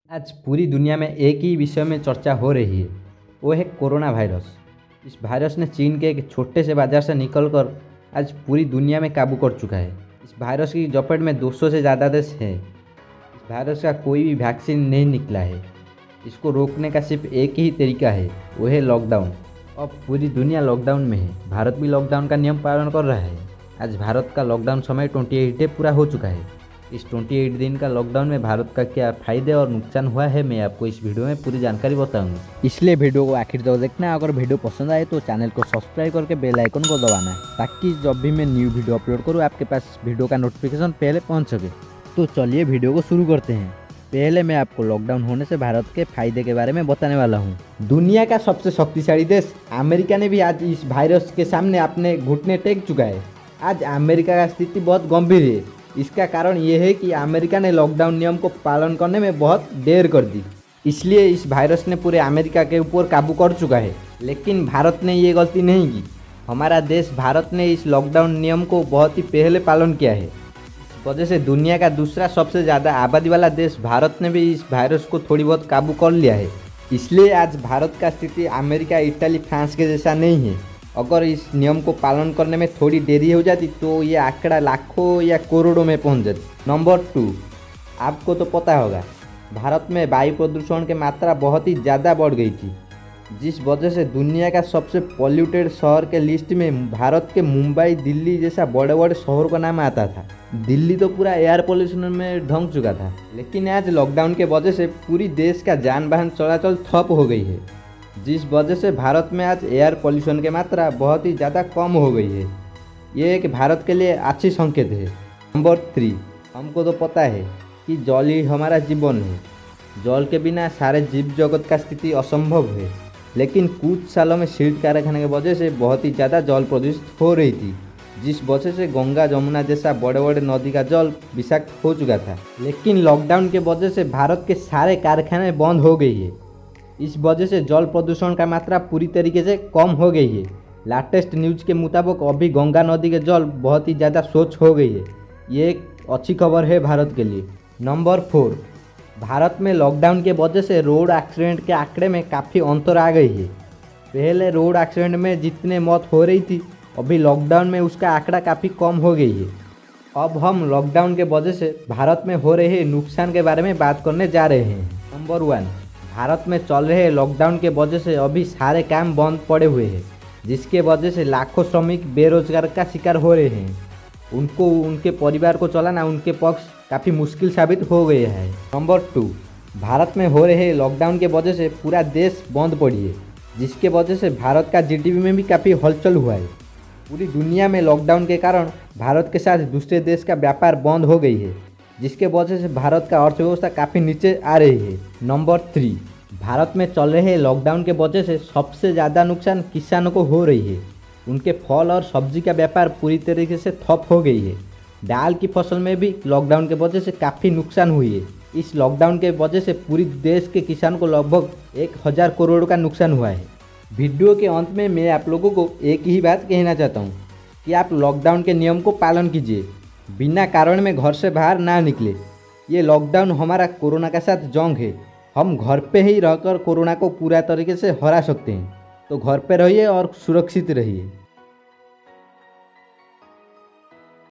आज पूरी दुनिया में एक ही विषय में चर्चा हो रही है। वो है कोरोना वायरस। इस वायरस ने चीन के एक छोटे से बाजार से निकलकर आज पूरी दुनिया में काबू कर चुका है। इस वायरस की जपट में 200 से ज़्यादा देश हैं। इस वायरस का कोई भी वैक्सीन नहीं निकला है। इसको रोकने का सिर्फ एक ही तरीका है, वो है लॉकडाउन। अब पूरी दुनिया लॉकडाउन में है। भारत भी लॉकडाउन का नियम पालन कर रहा है। आज भारत का लॉकडाउन समय 28 डे पूरा हो चुका है। इस 28 दिन का लॉकडाउन में भारत का क्या फ़ायदे और नुकसान हुआ है, मैं आपको इस वीडियो में पूरी जानकारी बताऊंगा। इसलिए वीडियो को आखिर तक देखना है। अगर वीडियो पसंद आए तो चैनल को सब्सक्राइब करके बेल आइकन को दबाना है, ताकि जब भी मैं न्यू वीडियो अपलोड करूँ आपके पास वीडियो का नोटिफिकेशन पहले पहुँच सके। तो चलिए वीडियो को शुरू करते हैं। पहले मैं आपको लॉकडाउन होने से भारत के फायदे के बारे में बताने वाला हूँ। दुनिया का सबसे शक्तिशाली देश अमेरिका ने भी आज इस वायरस के सामने अपने घुटने टेक चुका है। आज अमेरिका का स्थिति बहुत गंभीर है। इसका कारण ये है कि अमेरिका ने लॉकडाउन नियम को पालन करने में बहुत देर कर दी, इसलिए इस वायरस ने पूरे अमेरिका के ऊपर काबू कर चुका है। लेकिन भारत ने ये गलती नहीं की। हमारा देश भारत ने इस लॉकडाउन नियम को बहुत ही पहले पालन किया है। इस वजह से दुनिया का दूसरा सबसे ज़्यादा आबादी वाला देश भारत ने भी इस वायरस को थोड़ी बहुत काबू कर लिया है। इसलिए आज भारत का स्थिति अमेरिका, इटली, फ्रांस के जैसा नहीं है। अगर इस नियम को पालन करने में थोड़ी देरी हो जाती तो ये आंकड़ा लाखों या करोड़ों में पहुंच जाती। नंबर 2, आपको तो पता होगा भारत में वायु प्रदूषण की मात्रा बहुत ही ज़्यादा बढ़ गई थी, जिस वजह से दुनिया का सबसे पॉल्यूटेड शहर के लिस्ट में भारत के मुंबई, दिल्ली जैसा बड़े बड़े शहरों का नाम आता था। दिल्ली तो पूरा एयर पोल्यूशन में ढंक चुका था। लेकिन आज लॉकडाउन के वजह से पूरी देश का जान वाहन चलाचल ठप हो गई है, जिस वजह से भारत में आज एयर पोल्यूशन की मात्रा बहुत ही ज़्यादा कम हो गई है। ये एक भारत के लिए अच्छी संकेत है। नंबर 3, हमको तो पता है कि जल ही हमारा जीवन है। जल के बिना सारे जीव जगत का स्थिति असंभव है। लेकिन कुछ सालों में सीड कारखाने की वजह से बहुत ही ज़्यादा जल प्रदूषित हो रही थी, जिस वजह से गंगा, जमुना जैसा बड़े बड़े नदी का जल विषाक्त हो चुका था। लेकिन लॉकडाउन के वजह से भारत के सारे कारखाने बंद हो गई है। इस वजह से जल प्रदूषण का मात्रा पूरी तरीके से कम हो गई है। लेटेस्ट न्यूज़ के मुताबिक अभी गंगा नदी के जल बहुत ही ज़्यादा स्वच्छ हो गई है। ये एक अच्छी खबर है भारत के लिए। नंबर 4, भारत में लॉकडाउन के वजह से रोड एक्सीडेंट के आंकड़े में काफ़ी अंतर आ गई है। पहले रोड एक्सीडेंट में जितने मौत हो रही थी, अभी लॉकडाउन में उसका आंकड़ा काफ़ी कम हो गई है। अब हम लॉकडाउन के वजह से भारत में हो रहे नुकसान के बारे में बात करने जा रहे हैं। नंबर 1, भारत में चल रहे लॉकडाउन के वजह से अभी सारे काम बंद पड़े हुए हैं, जिसके वजह से लाखों श्रमिक बेरोजगार का शिकार हो रहे हैं। उनको, उनके परिवार को चलाना उनके पक्ष काफ़ी मुश्किल साबित हो गया है। नंबर 2, भारत में हो रहे लॉकडाउन के वजह से पूरा देश बंद पड़ी है, जिसके वजह से भारत का जीडीपी में भी काफ़ी हलचल हुआ है। पूरी दुनिया में लॉकडाउन के कारण भारत के साथ दूसरे देश का व्यापार बंद हो गई है, जिसके वजह से भारत का अर्थव्यवस्था काफ़ी नीचे आ रही है। नंबर 3, भारत में चल रहे लॉकडाउन के वजह से सबसे ज़्यादा नुकसान किसानों को हो रही है। उनके फल और सब्जी का व्यापार पूरी तरीके से ठप हो गई है। दाल की फसल में भी लॉकडाउन के वजह से काफ़ी नुकसान हुई है। इस लॉकडाउन के वजह से पूरी देश के किसान को लगभग 1000 करोड़ का नुकसान हुआ है। वीडियो के अंत में मैं आप लोगों को एक ही बात कहना चाहता हूँ कि आप लॉकडाउन के नियम को पालन कीजिए। बिना कारण में घर से बाहर ना निकले। ये लॉकडाउन हमारा कोरोना के साथ जंग है। हम घर पे ही रहकर कोरोना को पूरा तरीके से हरा सकते हैं। तो घर पे रहिए और सुरक्षित रहिए।